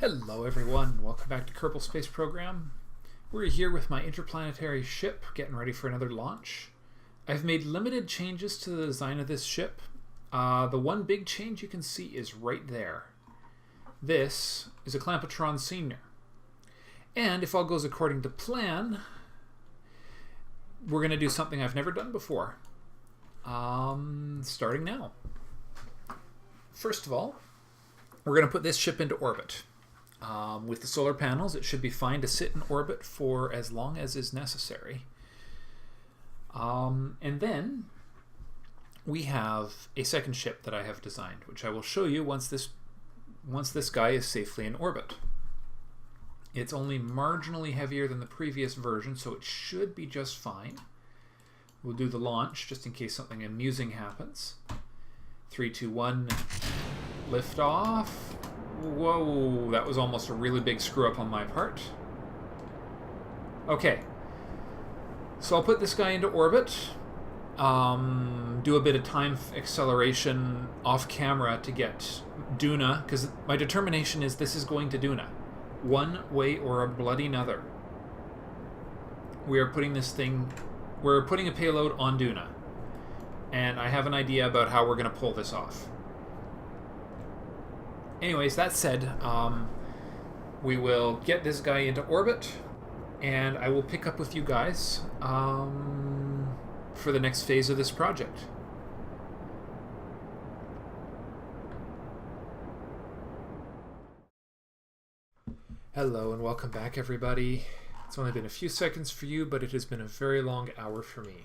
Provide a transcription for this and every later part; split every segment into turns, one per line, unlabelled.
Hello everyone, welcome back to Kerbal Space Program. We're here with my interplanetary ship, getting ready for another launch. I've made limited changes to the design of this ship. The one big change you can see is right there. This is a Clampetron Senior. And if all goes according to plan, we're going to do something I've never done before. Starting now. First of all, we're going to put this ship into orbit. With the solar panels, it should be fine to sit in orbit for as long as is necessary. And then we have a second ship that I have designed, which I will show you once this guy is safely in orbit. It's only marginally heavier than the previous version, so it should be just fine. We'll do the launch just in case something amusing happens. 3, 2, 1, lift off. Whoa, that was almost a really big screw up on my part. Okay, so I'll put this guy into orbit, do a bit of time acceleration off camera to get Duna, because my determination is this is going to Duna. One way or a bloody another. We're putting a payload on Duna, and I have an idea about how we're going to pull this off. Anyways, that said, we will get this guy into orbit, and I will pick up with you guys for the next phase of this project. Hello and welcome back, everybody. It's only been a few seconds for you, but it has been a very long hour for me.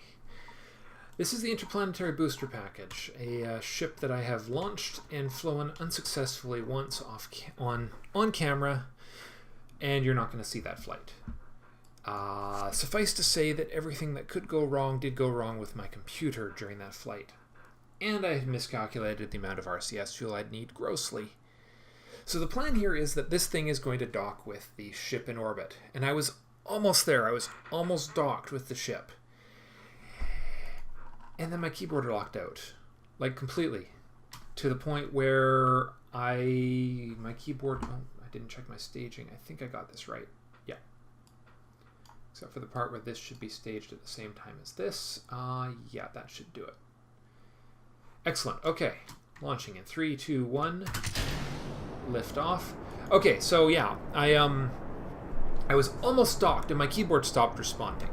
This is the Interplanetary Booster Package, a ship that I have launched and flown unsuccessfully once on camera, and you're not going to see that flight. Suffice to say that everything that could go wrong did go wrong with my computer during that flight, and I miscalculated the amount of RCS fuel I'd need grossly. So the plan here is that this thing is going to dock with the ship in orbit, and I was almost there. I was almost docked with the ship. And then my keyboard locked out, like completely, to the point where my keyboard, oh, I didn't check my staging. I think I got this right. Yeah. Except for the part where this should be staged at the same time as this. Yeah, that should do it. Excellent. Okay. Launching in 3, 2, 1. Lift off. Okay, so yeah, I was almost docked and my keyboard stopped responding.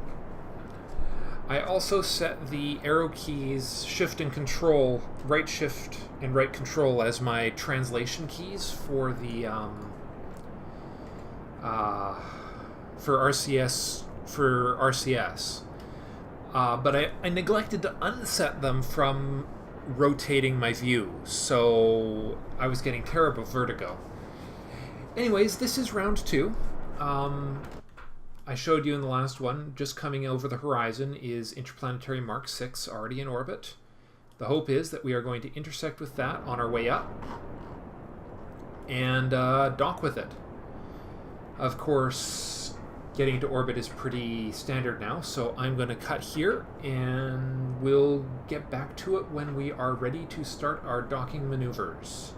I also set the arrow keys, shift and control, right shift and right control as my translation keys for the for RCS. But I neglected to unset them from rotating my view, so I was getting terrible vertigo. Anyways, this is round 2. I showed you in the last one, just coming over the horizon is Interplanetary Mark 6 already in orbit. The hope is that we are going to intersect with that on our way up and dock with it. Of course, getting into orbit is pretty standard now, so I'm going to cut here and we'll get back to it when we are ready to start our docking maneuvers.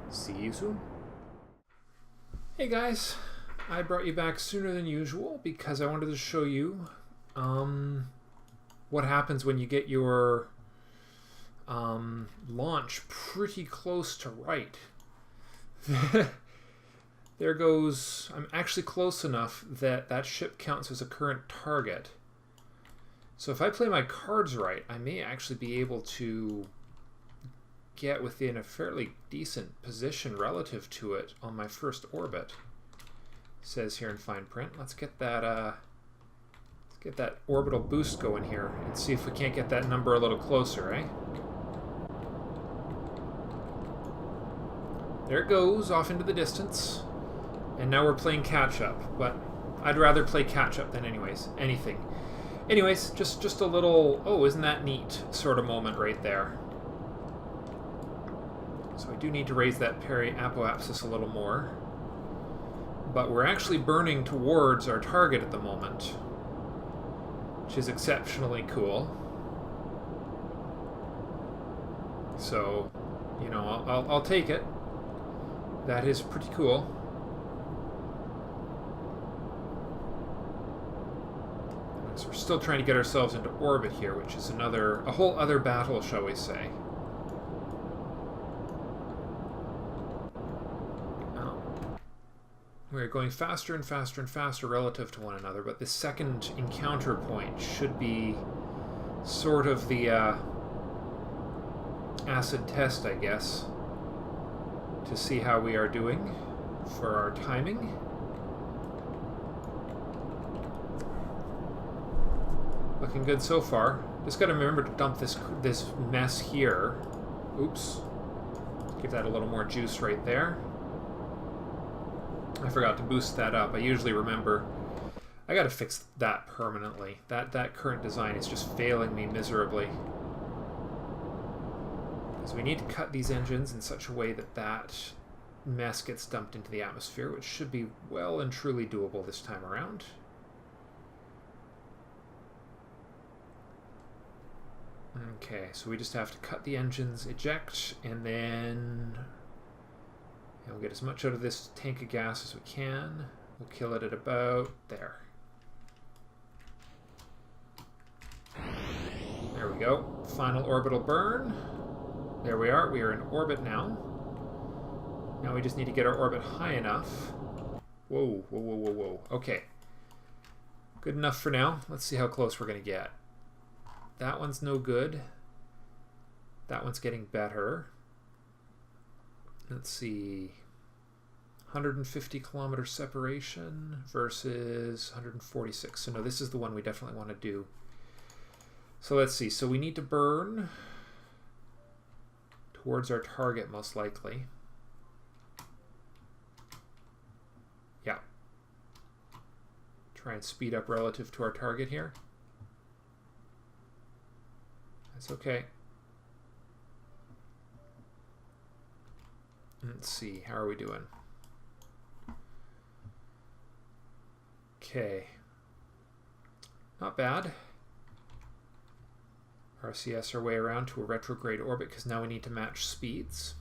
See you soon. Hey guys. I brought you back sooner than usual because I wanted to show you what happens when you get your launch pretty close to right. There goes, I'm actually close enough that that ship counts as a current target. So if I play my cards right, I may actually be able to get within a fairly decent position relative to it on my first orbit. Says here in fine print. Let's get that orbital boost going here and see if we can't get that number a little closer, eh? There it goes off into the distance, and now we're playing catch up. But I'd rather play catch up than anything. Anyways, just a little oh, isn't that neat sort of moment right there. So I do need to raise that peri-apoapsis a little more. But we're actually burning towards our target at the moment, which is exceptionally cool. So, you know, I'll take it. That is pretty cool. still trying to get ourselves into orbit here, which is a whole other battle, shall we say. We're going faster and faster and faster relative to one another, but this second encounter point should be sort of the acid test, I guess, to see how we are doing for our timing. Looking good so far. Just got to remember to dump this mess here. Oops. Give that a little more juice right there. I forgot to boost that up. I usually remember. I gotta fix that permanently. That current design is just failing me miserably. So we need to cut these engines in such a way that that mess gets dumped into the atmosphere, which should be well and truly doable this time around. Okay, so we just have to cut the engines, eject, and then we'll get as much out of this tank of gas as we can. We'll kill it at about there. There we go. Final orbital burn. There we are. We are in orbit now. Now we just need to get our orbit high enough. Whoa, whoa, whoa, whoa, whoa. Okay. Good enough for now. Let's see how close we're going to get. That one's no good. That one's getting better. Let's see, 150 kilometer separation versus 146. So no, this is the one we definitely want to do. So let's see. So we need to burn towards our target, most likely. Yeah. Try and speed up relative to our target here. That's okay. Let's see, how are we doing? Okay. Not bad. RCS our way around to a retrograde orbit because now we need to match speeds.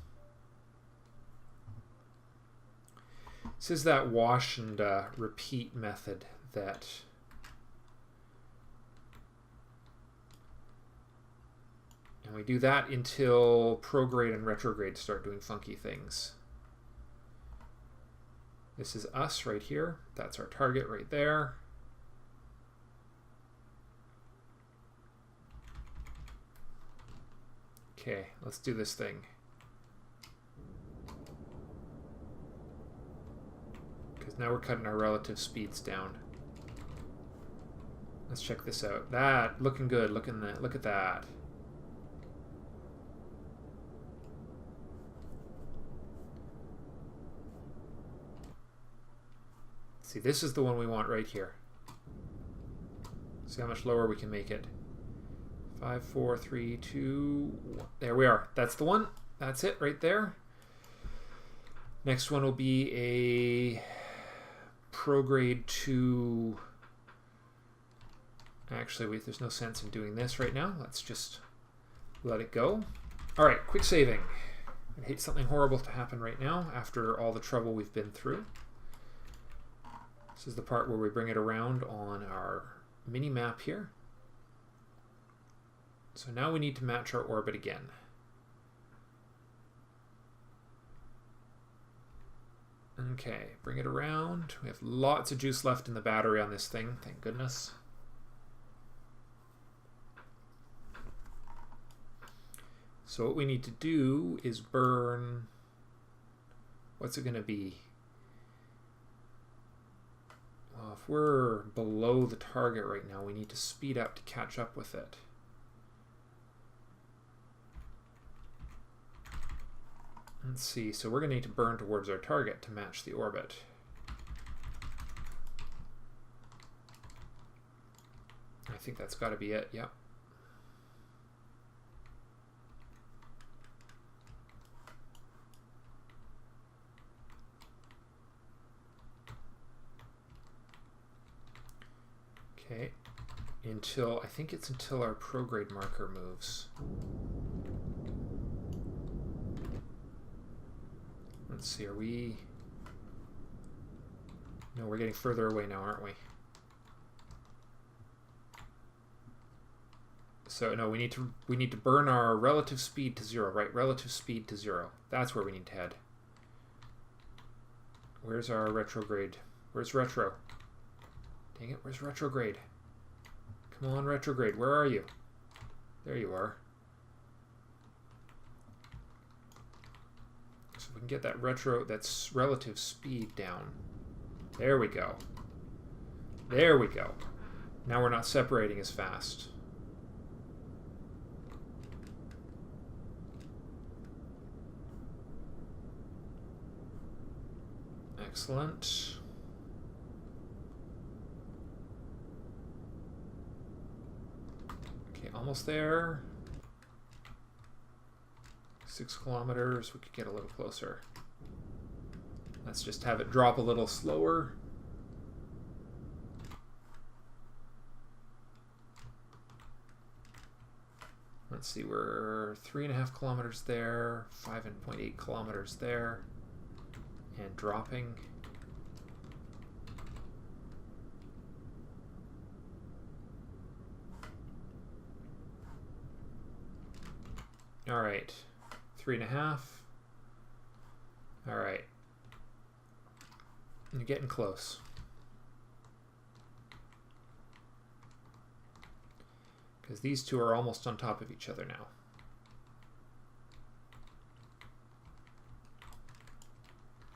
This is that wash and repeat method that and we do that until prograde and retrograde start doing funky things. This is us right here. That's our target right there. Okay, let's do this thing. Because now we're cutting our relative speeds down. Let's check this out. That, looking good. Look at that. See, this is the one we want right here. See how much lower we can make it. 5, 4, 3, 2, 1. There we are. That's the one. That's it right there. Next one will be a prograde to... Actually, there's no sense in doing this right now. Let's just let it go. All right, quick saving. I hate something horrible to happen right now after all the trouble we've been through. This is the part where we bring it around on our mini map here. So now we need to match our orbit again. Okay, bring it around. We have lots of juice left in the battery on this thing, thank goodness. So what we need to do is burn, what's it going to be? Well, if we're below the target right now, we need to speed up to catch up with it. Let's see, so we're going to need to burn towards our target to match the orbit. I think that's got to be it, yep. Okay, I think it's until our prograde marker moves. Let's see, are we... No, we're getting further away now, aren't we? So no, we need to burn our relative speed to 0, right? Relative speed to 0. That's where we need to head. Where's our retrograde? Where's retro? Dang it, where's retrograde? Come on, retrograde, where are you? There you are. So we can get that's relative speed down. There we go. There we go. Now we're not separating as fast. Excellent. Okay, almost there. 6 kilometers. We could get a little closer. Let's just have it drop a little slower. Let's see, we're 3.5 kilometers there, 5.8 kilometers there, and dropping. All right, 3.5. All right, you're getting close. Because these two are almost on top of each other now.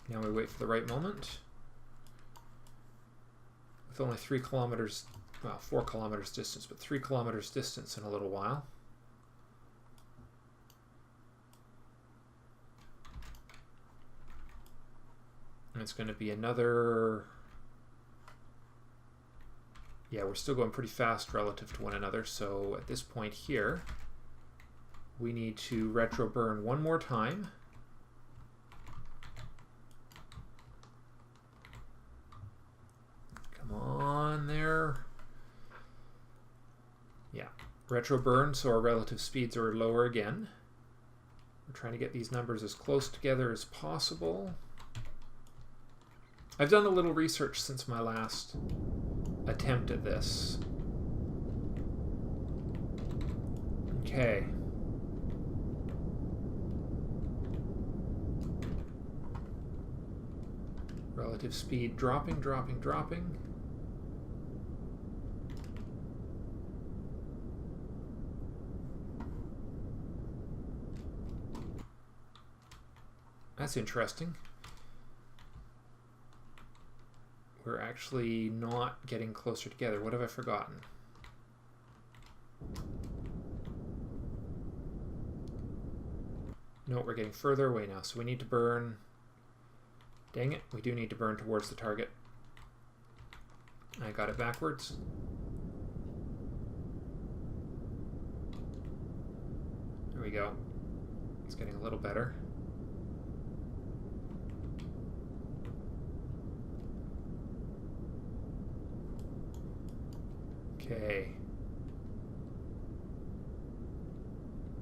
Now we wait for the right moment. With only 3 kilometers, well, 4 kilometers distance, but 3 kilometers distance in a little while. And it's going to be another... Yeah, we're still going pretty fast relative to one another, so at this point here, we need to retro burn one more time. Come on there. Yeah, retro burn, so our relative speeds are lower again. We're trying to get these numbers as close together as possible. I've done a little research since my last attempt at this. Okay. Relative speed dropping, dropping, dropping. That's interesting. We're actually not getting closer together. What have I forgotten? No, we're getting further away now, so we need to burn... Dang it, we do need to burn towards the target. I got it backwards. There we go. It's getting a little better. Okay.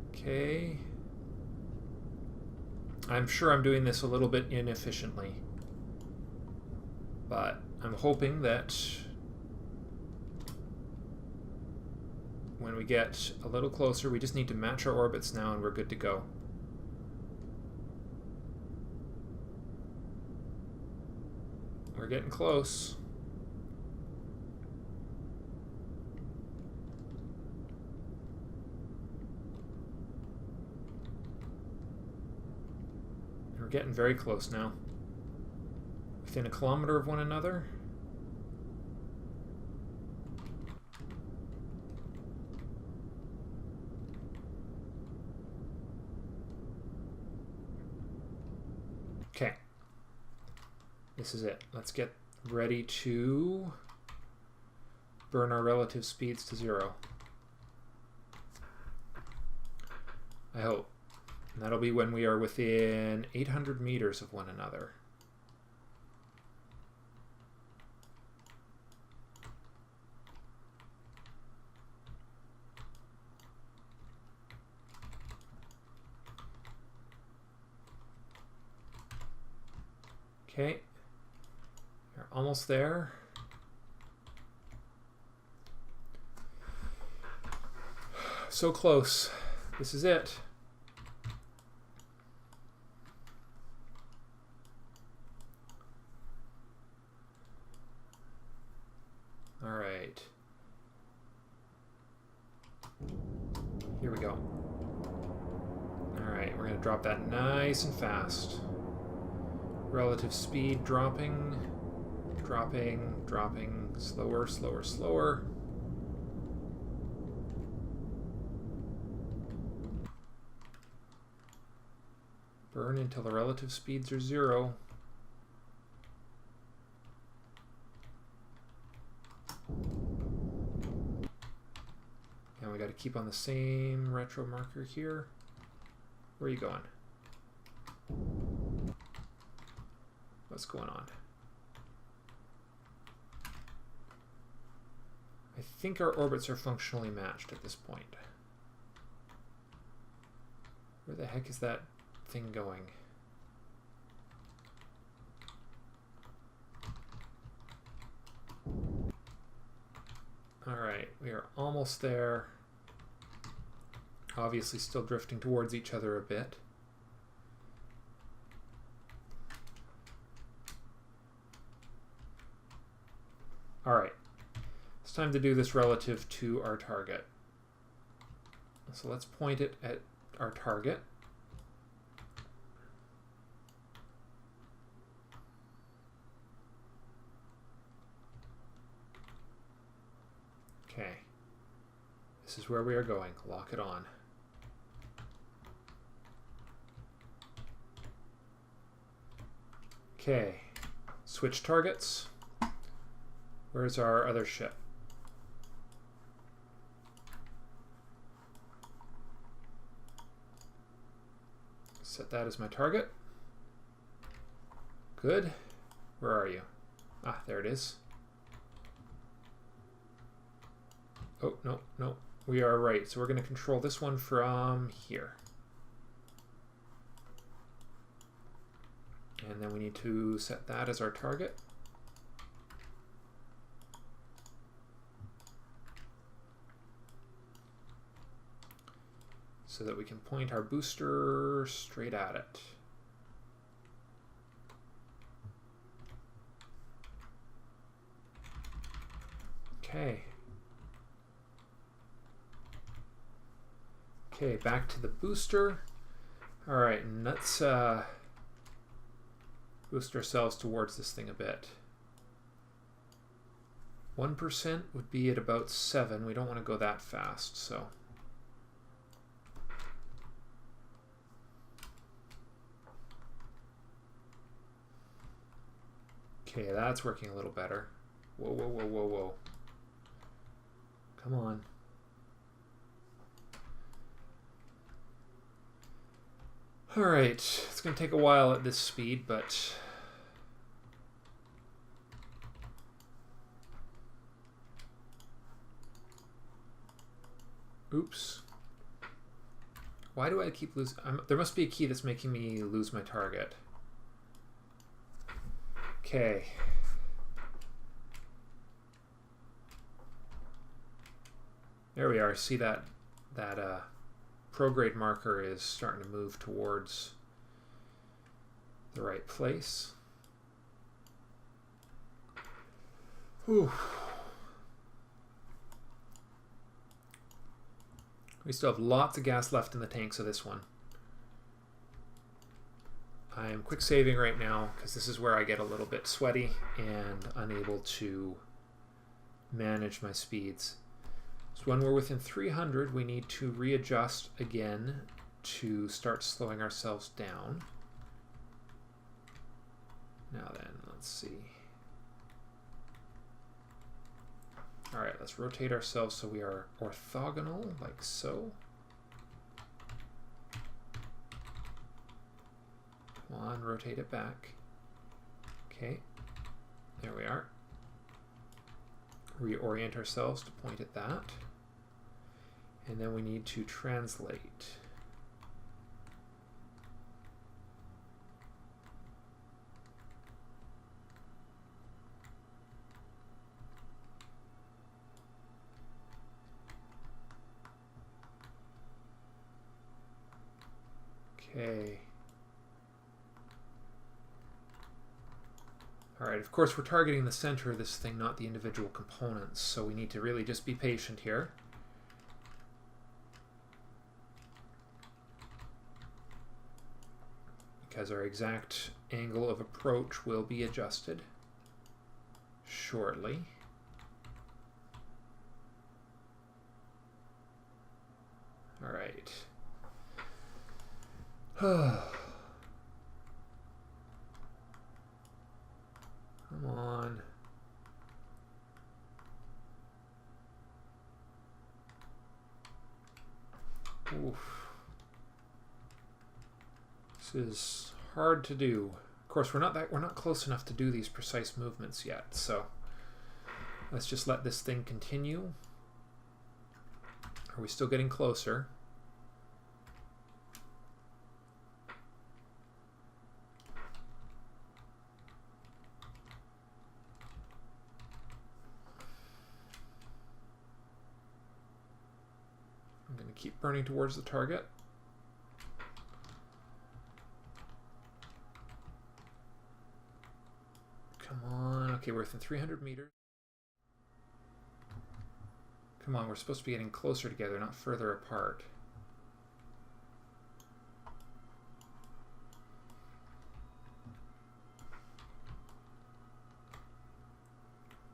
Okay. I'm sure I'm doing this a little bit inefficiently, but I'm hoping that when we get a little closer, we just need to match our orbits now and we're good to go. We're getting close. We're getting very close now. Within a kilometer of one another. Okay. This is it. Let's get ready to burn our relative speeds to 0. I hope. And that'll be when we are within 800 meters of one another. Okay, we're almost there. so close. This is it. All right. Here we go. All right, we're going to drop that nice and fast. Relative speed dropping, dropping, dropping, slower, slower, slower. Burn until the relative speeds are 0. And we got to keep on the same retro marker here. Where are you going? What's going on? I think our orbits are functionally matched at this point. Where the heck is that thing going? All right, we are almost there. Obviously still drifting towards each other a bit. All right, it's time to do this relative to our target. So let's point it at our target. Okay, this is where we are going. Lock it on. Okay, switch targets. Where's our other ship? Set that as my target. Good. Where are you? Ah, there it is. Oh, no, no. We are right. So we're going to control this one from here. And then we need to set that as our target. So that we can point our booster straight at it. Okay. Okay, back to the booster. All right, and let's boost ourselves towards this thing a bit. 1% would be at about 7. We don't want to go that fast, so. Okay, that's working a little better. Whoa, whoa, whoa, whoa, whoa. Come on. All right, it's going to take a while at this speed, but oops. Why do I keep losing? There must be a key that's making me lose my target. Okay. There we are. See that prograde marker is starting to move towards the right place. Whew. We still have lots of gas left in the tanks of this one. I am quick saving right now because this is where I get a little bit sweaty and unable to manage my speeds. So when we're within 300, we need to readjust again to start slowing ourselves down. Now then, let's see. All right, let's rotate ourselves so we are orthogonal, like so. Come on, rotate it back. Okay, there we are. Reorient ourselves to point at that. And then we need to translate. Okay. Alright, of course we're targeting the center of this thing, not the individual components, so we need to really just be patient here. Because our exact angle of approach will be adjusted shortly. Alright. Come on. Oof. This is hard to do. Of course, we're not close enough to do these precise movements yet, so let's just let this thing continue. Are we still getting closer? I'm going to keep burning towards the target. Come on. Okay, we're within 300 meters. Come on, we're supposed to be getting closer together, not further apart.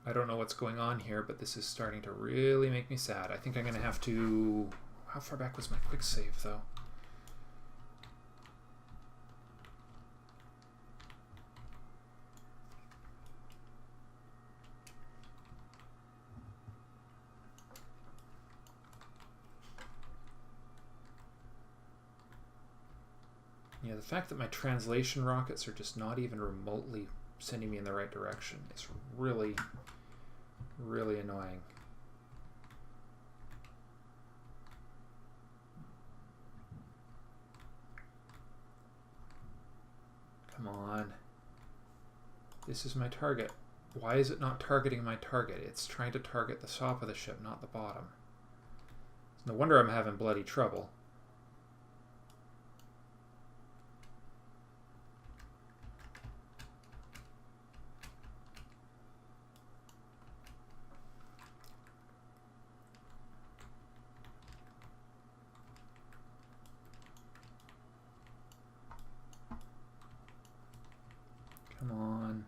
I don't know what's going on here, but this is starting to really make me sad. I think I'm going to have to... How far back was my quick save, though? Yeah, the fact that my translation rockets are just not even remotely sending me in the right direction is really, really annoying. Come on. This is my target. Why is it not targeting my target? It's trying to target the top of the ship, not the bottom. No wonder I'm having bloody trouble. Come on.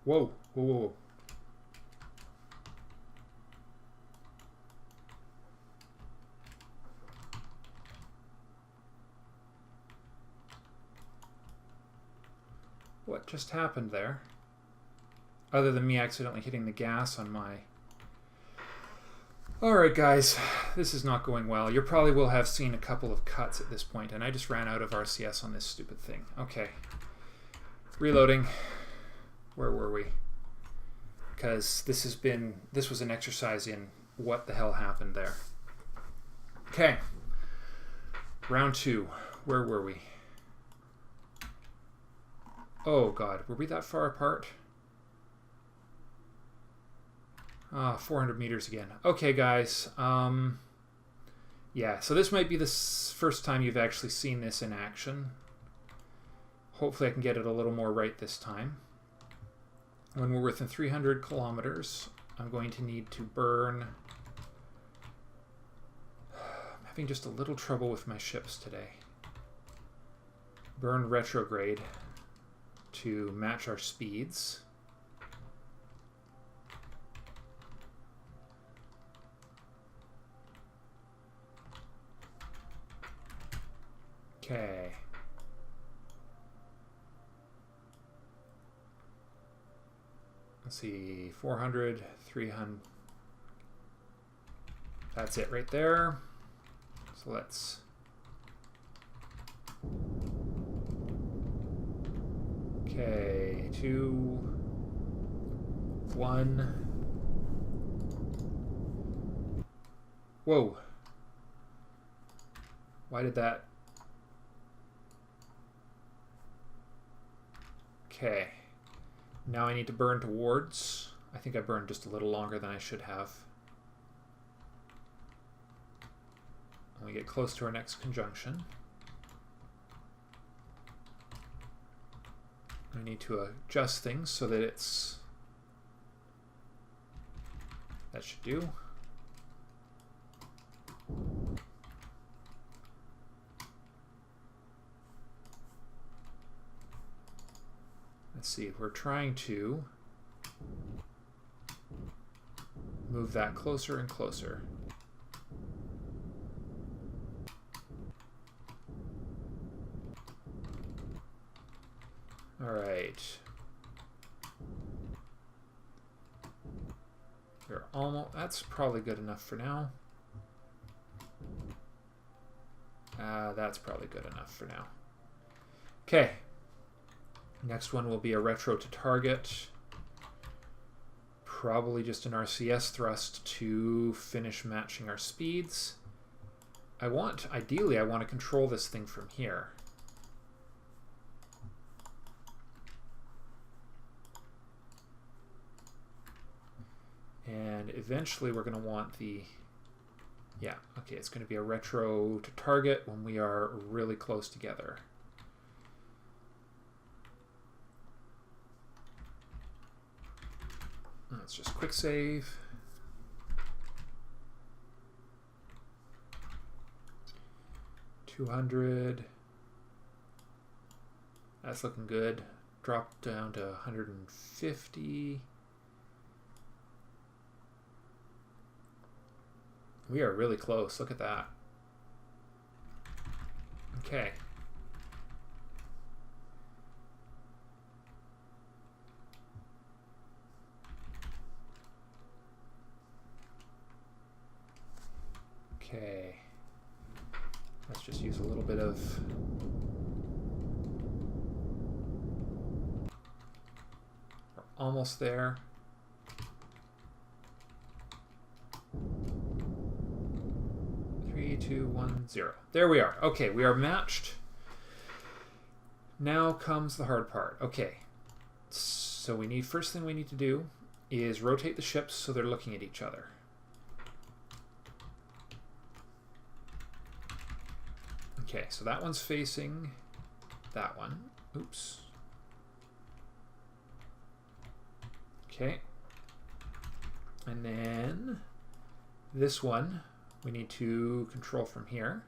Whoa, whoa, whoa. What just happened there? Other than me accidentally hitting the gas on my... Alright guys, this is not going well. You probably will have seen a couple of cuts at this point, and I just ran out of RCS on this stupid thing. Okay. Reloading. Where were we? Because this was an exercise in what the hell happened there. Okay. Round 2. Where were we? Oh god, were we that far apart? 400 meters again. Okay guys, yeah, so this might be the first time you've actually seen this in action. Hopefully I can get it a little more right this time. When we're within 300 kilometers, I'm going to need to burn... I'm having just a little trouble with my ships today. Burn retrograde to match our speeds. Okay. Let's see, 400, 300. That's it right there. So let's... Okay, 2, 1. Whoa. Why did that? Okay. Now I need to burn towards. I think I burned just a little longer than I should have. When we get close to our next conjunction, I need to adjust things so that it's, that should do. Let's see, we're trying to move that closer and closer. All right. We're almost, that's probably good enough for now. That's probably good enough for now. Okay. Next one will be a retro to target. Probably just an RCS thrust to finish matching our speeds. Ideally, I want to control this thing from here. And eventually we're going to want the, yeah, okay, it's going to be a retro to target when we are really close together. Let's just quick save. $200. That's looking good. Dropped down to 150. We are really close. Look at that. Okay. Okay. Let's just use a little bit of we're almost there. Three, 2, 1, 0. There we are. Okay, we are matched. Now comes the hard part. Okay. So first thing we need to do is rotate the ships so they're looking at each other. Okay, so that one's facing that one. Oops. Okay. And then this one we need to control from here.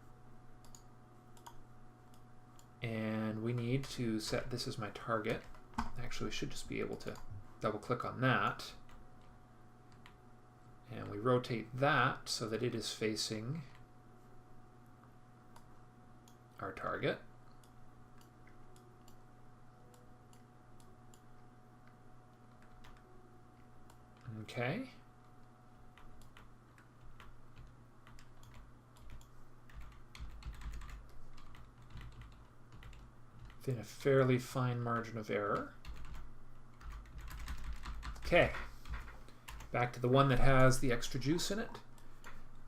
And we need to set this as my target. Actually, we should just be able to double click on that. And we rotate that so that it is facing our target. Okay. Within a fairly fine margin of error. Okay. Back to the one that has the extra juice in it.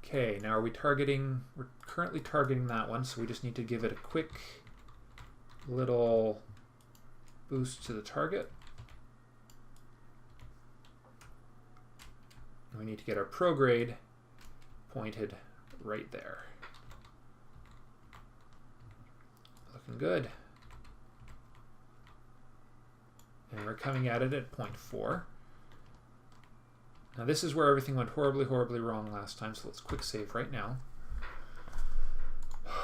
Okay, now are we targeting, we're currently targeting that one, so we just need to give it a quick little boost to the target. We need to get our prograde pointed right there. Looking good. And we're coming at it at 0.4. Now this is where everything went horribly, horribly wrong last time, so let's quick save right now.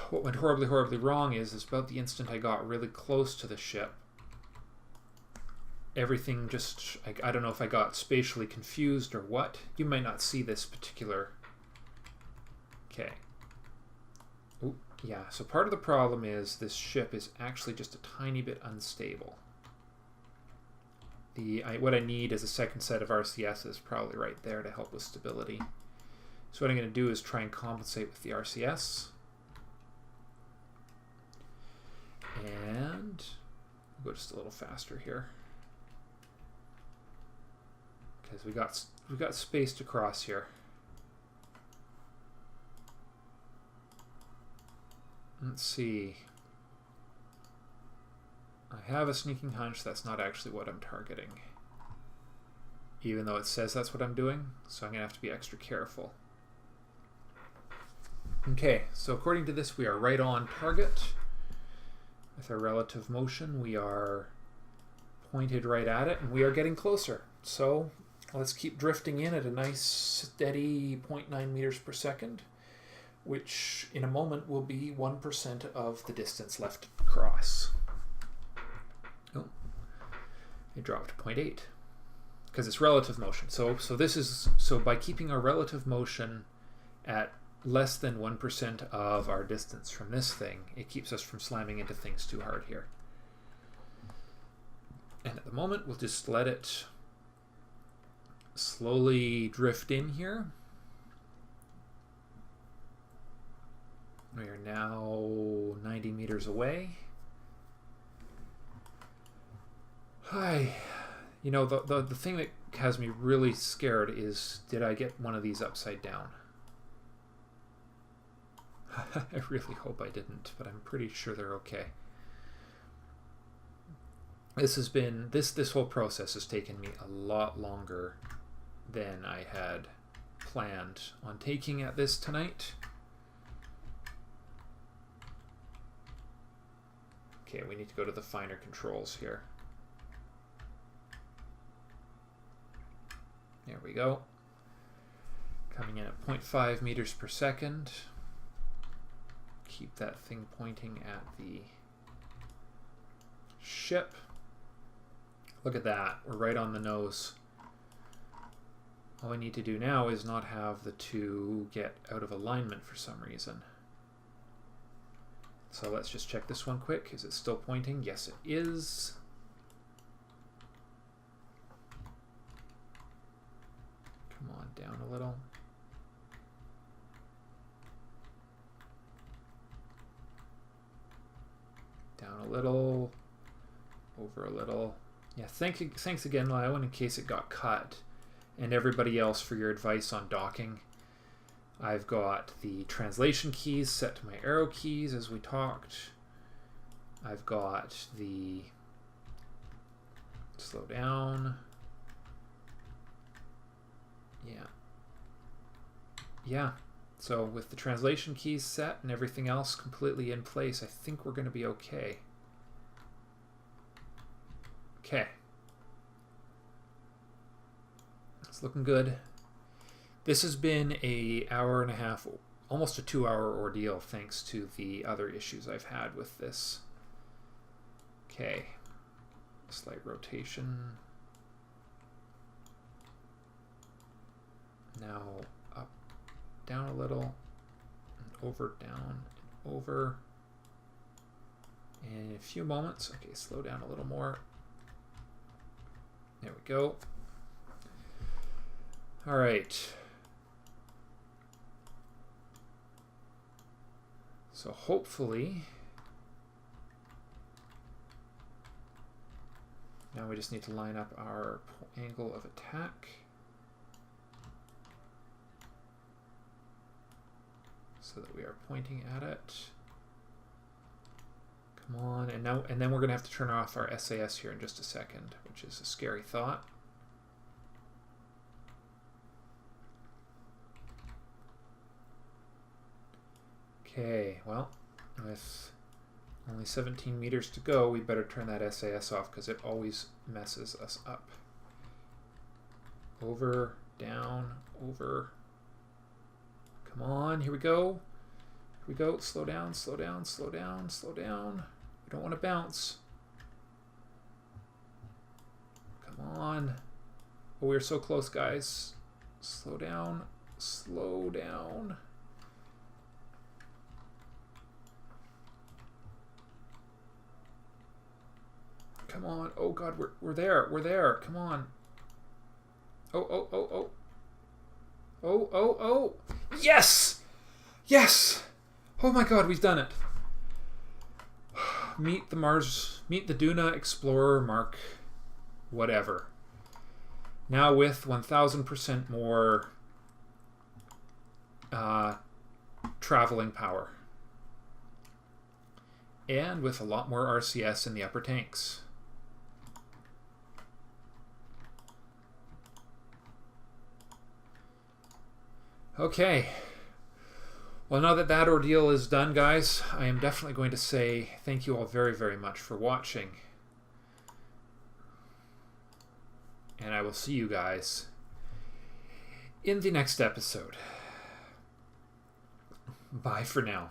What went horribly, horribly wrong is about the instant I got really close to the ship, everything just, I don't know if I got spatially confused or what. You might not see this particular, okay. Ooh, yeah, so part of the problem is this ship is actually just a tiny bit unstable. What I need is a second set of RCSs probably right there to help with stability. So what I'm going to do is try and compensate with the RCS. And I'll go just a little faster here. because we got space to cross here. Let's see. I have a sneaking hunch that's not actually what I'm targeting, even though it says that's what I'm doing, so I'm going to have to be extra careful. Okay, so according to this, we are right on target. With our relative motion, we are pointed right at it, and we are getting closer. So let's keep drifting in at a nice steady 0.9 meters per second, which in a moment will be 1% of the distance left to cross. Oh, it dropped to 0.8 because it's relative motion. So by keeping our relative motion at less than 1% of our distance from this thing, it keeps us from slamming into things too hard here. And at the moment, we'll just let it slowly drift in here. We are now 90 meters away. Hi. You know, the thing that has me really scared is, did I get one of these upside down? I really hope I didn't, but I'm pretty sure they're okay. This whole process has taken me a lot longer than I had planned on taking at this tonight. Okay, we need to go to the finer controls here. There we go. Coming in at 0.5 meters per second. Keep that thing pointing at the ship. Look at that. We're right on the nose. All I need to do now is not have the two get out of alignment for some reason. So let's just check this one quick. Is it still pointing? Yes, it is. Come on, down a little. Down a little. Over a little. Yeah, thanks again, Lyle, in case it got cut. And everybody else for your advice on docking. I've got the translation keys set to my arrow keys as we talked. I've got the slow down. Yeah. So with the translation keys set and everything else completely in place, I think we're going to be okay. Okay. It's looking good. This has been an hour and a half, almost a 2-hour ordeal, thanks to the other issues I've had with this. Okay. Slight rotation. Now up, down a little, and over, down, and over. And in a few moments, okay, slow down a little more. There we go. All right. So hopefully, now we just need to line up our angle of attack. So that we are pointing at it. Come on, and then we're going to have to turn off our SAS here in just a second, which is a scary thought. Okay, well, with only 17 meters to go, we better turn that SAS off because it always messes us up. Over, down, over. Come on, here we go. Here we go. Slow down, slow down, slow down, slow down. We don't want to bounce. Come on. Oh, we're so close, guys. Slow down, slow down. Come on. Oh, God, we're there. We're there. Come on. Oh. Oh. Yes! Yes! Oh my God, we've done it. Meet the Duna Explorer Mark whatever. Now with 1000% more traveling power. And with a lot more RCS in the upper tanks. Okay. Well, now that that ordeal is done, guys, I am definitely going to say thank you all very, very much for watching. And I will see you guys in the next episode. Bye for now.